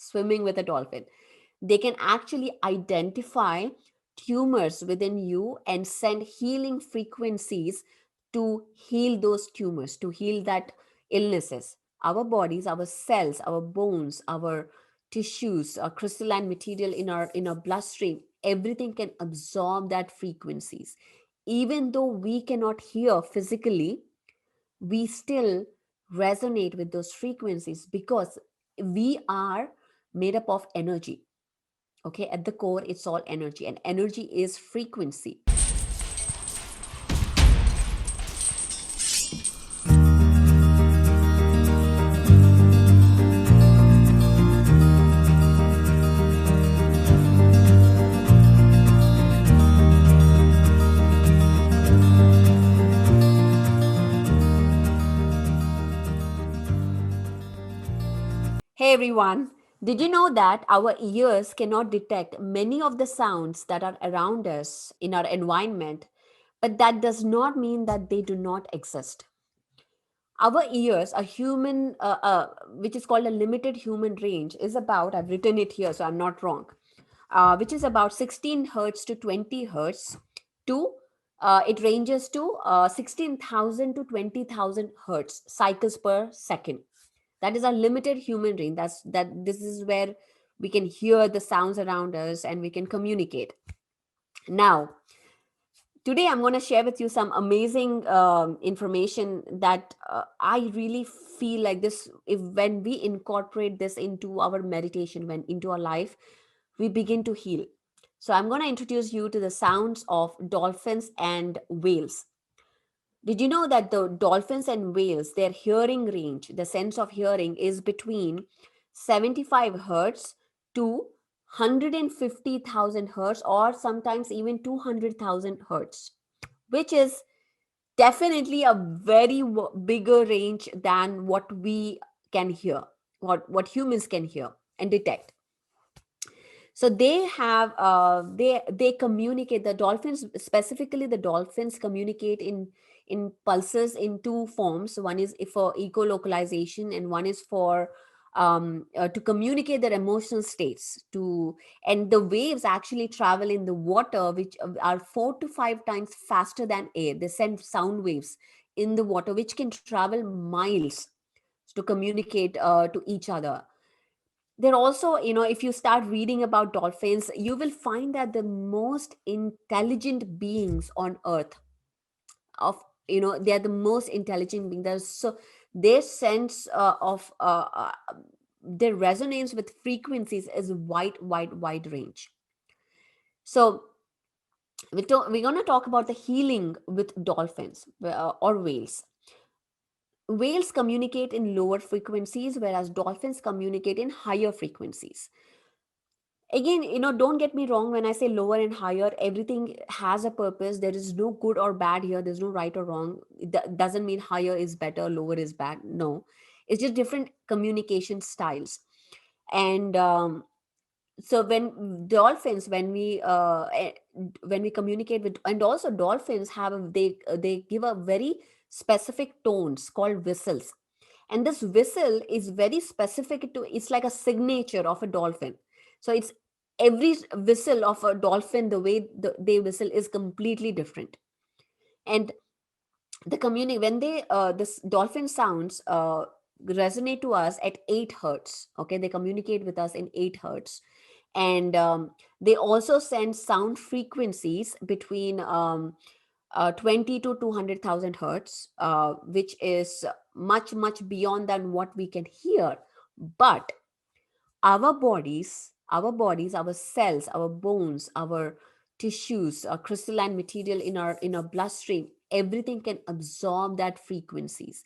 swimming with a dolphin. They can actually identify tumors within you and send healing frequencies to heal those tumors, to heal that illnesses. Our bodies, our cells, our bones, our tissues, our crystalline material in our bloodstream, everything can absorb that frequencies. Even though we cannot hear physically, we still resonate with those frequencies because we are made up of energy. Okay, at the core it's all energy, and energy is frequency. Hey everyone, did you know that our ears cannot detect many of the sounds that are around us in our environment, but that does not mean that they do not exist. Our ears, a human, which is called a limited human range, is about, I've written it here so I'm not wrong, which is about 16 hertz to 20 hertz to, it ranges to 16,000 to 20,000 hertz cycles per second. That is our limited human range. This is where we can hear the sounds around us and we can communicate. Now, today I'm going to share with you some amazing information that I really feel like this, if when we incorporate this into our meditation, when into our life, we begin to heal. So I'm going to introduce you to the sounds of dolphins and whales. Did you know that the dolphins and whales, their hearing range, the sense of hearing is between 75 hertz to 150,000 hertz, or sometimes even 200,000 hertz, which is definitely a very bigger range than what we can hear, what humans can hear and detect. So they have they communicate, the dolphins, specifically the dolphins, communicate in pulses in two forms. One is for echolocalization and one is for to communicate their emotional states to. And the waves actually travel in the water, which are 4 to 5 times faster than air. They send sound waves in the water which can travel miles to communicate to each other. They're also, if you start reading about dolphins, you will find that the most intelligent beings on earth, of they are the most intelligent being. There's so their sense of their resonance with frequencies is wide range. So we're going to talk about the healing with dolphins or whales. Whales communicate in lower frequencies, whereas dolphins communicate in higher frequencies. Again, don't get me wrong, when I say lower and higher, everything has a purpose. There is no good or bad here. There's no right or wrong. Doesn't mean higher is better, lower is bad. No, it's just different communication styles. And so when dolphins, when we communicate with, and also dolphins have they give a very specific tones called whistles. And this whistle is very specific to, it's like a signature of a dolphin. So it's every whistle of a dolphin, the way they whistle is completely different. And the community, when they this dolphin sounds resonate to us at 8 hertz. Okay, they communicate with us in 8 hertz. And they also send sound frequencies between 20 to 200,000 hertz, which is much beyond than what we can hear. But our cells, our bones, our tissues, our crystalline material in our bloodstream, everything can absorb that frequencies.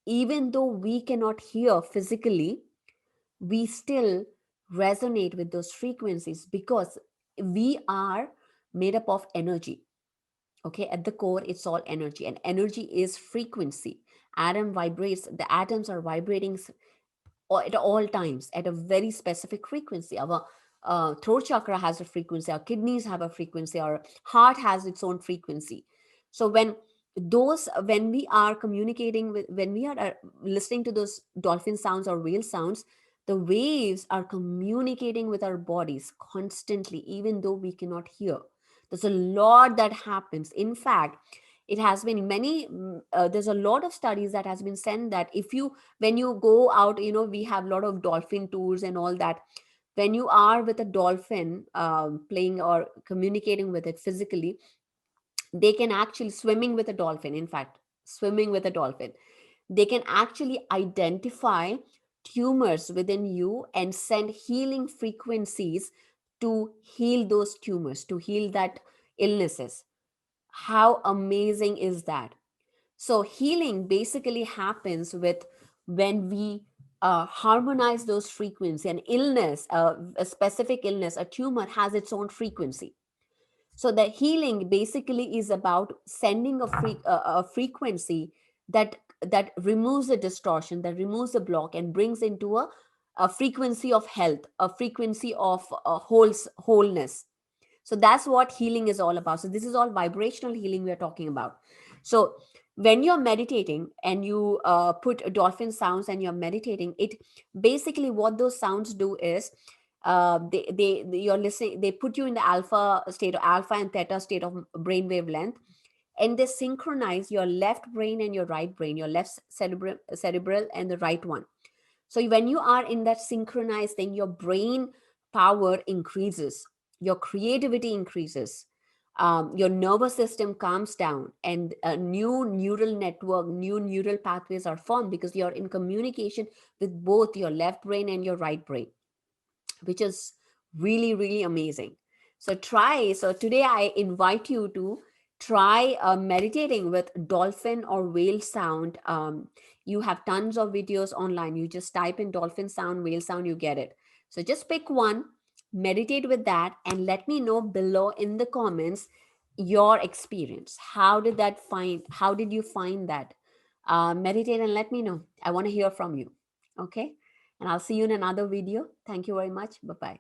Even though we cannot hear physically, we still resonate with those frequencies because we are made up of energy. Okay, at the core it's all energy, and energy is frequency. The atoms are vibrating at all times at a very specific frequency. Our throat chakra has a frequency, our kidneys have a frequency, our heart has its own frequency. So when we are communicating with, when we are listening to those dolphin sounds or whale sounds, The waves are communicating with our bodies constantly, even though we cannot hear. There's a lot that happens. In fact, it has been there's a lot of studies that has been sent that if you, when you go out, we have a lot of dolphin tours and all that. When you are with a dolphin, playing or communicating with it physically, they can actually, swimming with a dolphin, in fact, swimming with a dolphin, they can actually identify tumors within you and send healing frequencies to heal those tumors, to heal that illnesses. How amazing is that? So healing basically happens with, when we harmonize those frequencies. An illness, a specific illness, a tumor has its own frequency. So the healing basically is about sending a frequency that removes the distortion, that removes the block, and brings into a frequency of health, a frequency of wholeness. So that's what healing is all about. So this is all vibrational healing we are talking about. So when you're meditating and you put dolphin sounds and you're meditating, it basically, what those sounds do is, you're listening, they put you in the alpha state, or alpha and theta state of brainwave length, and they synchronize your left brain and your right brain, your left cerebral and the right one. So when you are in that synchronized thing, your brain power increases, your creativity increases, your nervous system calms down, and a new neural network, new neural pathways are formed because you're in communication with both your left brain and your right brain, which is really, really amazing. So try. So today I invite you to try meditating with dolphin or whale sound. You have tons of videos online. You just type in dolphin sound, whale sound, you get it. So just pick one, meditate with that, and let me know below in the comments your experience. How did you find that? Meditate and let me know. I want to hear from you. Okay. And I'll see you in another video. Thank you very much. Bye bye.